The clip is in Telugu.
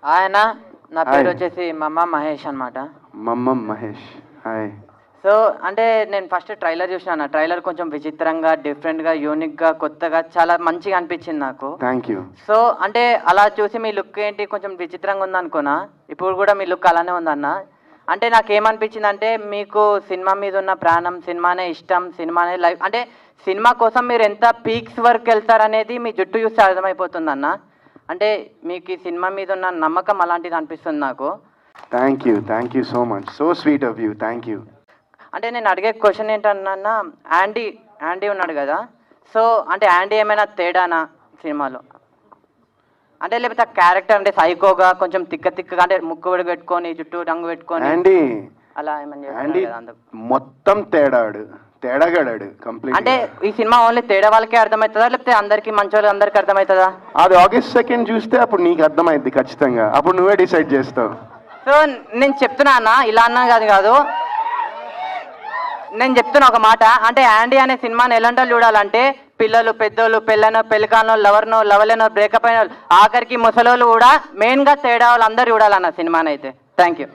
ఆయన నా పేరు వచ్చేసి మమ్మ మహేష్ అనమాట. మమ్మం మహేష్. హాయ్. సో అంటే నేను ఫస్ట్ ట్రైలర్ చూసినా. ట్రైలర్ కొంచెం విచిత్రంగా, డిఫరెంట్గా, యూనిక్గా, కొత్తగా చాలా మంచిగా అనిపించింది నాకు. Thank you. సో అంటే అలా చూసి మీ లుక్ ఏంటి కొంచెం విచిత్రంగా ఉందనుకున్నా. ఇప్పుడు కూడా మీ లుక్ అలానే ఉందన్న. అంటే నాకేమనిపించింది అంటే మీకు సినిమా మీద ఉన్న ప్రాణం, సినిమానే ఇష్టం, సినిమానే లైఫ్. అంటే సినిమా కోసం మీరు ఎంత పీక్స్ వరకు వెళ్తారనేది మీ జుట్టు చూస్తే అర్థమైపోతుంది అన్న. అంటే మీకు ఈ సినిమా మీద ఉన్న నమ్మకం అలాంటిది అనిపిస్తుంది నాకు. Thank you so much. So sweet of you. Thank you. అంటే నేను అడిగే క్వశ్చన్ ఏంటన్నా, యాండీ ఉన్నాడు కదా, సో అంటే యాండీ ఏమైనా తేడానా సినిమాలో? అంటే లేకపోతే క్యారెక్టర్ అంటే సైకోగా కొంచెం తిక్కగా అంటే ముక్కు విడి పెట్టుకొని చుట్టూ రంగు పెట్టుకొని యాండీ అలా ఏమన్నా యాండీ మొత్తం తేడాగాడాడు కంప్లీట్. అంటే ఈ సినిమా ఓన్లీ తేడా వాళ్ళకే అర్థమవుతుందా లేకపోతే అందరికి మంచి వాళ్ళకి అందరికి అర్థమవుతుందా? అది August 2 చూస్తే అప్పుడు నీకు అర్థమైంది ఖచ్చితంగా. అప్పుడు నువ్వే డిసైడ్ చేస్తావు. సో నేను చెప్తున్నా అన్న, ఇలా అన్నా కాదు నేను చెప్తున్నా ఒక మాట. అంటే యాండీ అనే సినిమాని ఎలాంటి వాళ్ళు చూడాలంటే పిల్లలు, పెద్దోళ్ళు, పెళ్లి కానో, లవర్నో, లవలేనో, బ్రేకప్ అయిన వాళ్ళు, ఆఖరికి ముసలోళ్ళు కూడా మెయిన్గా తేడా వాళ్ళు అందరు చూడాలన్న సినిమాని అయితే. Thank you.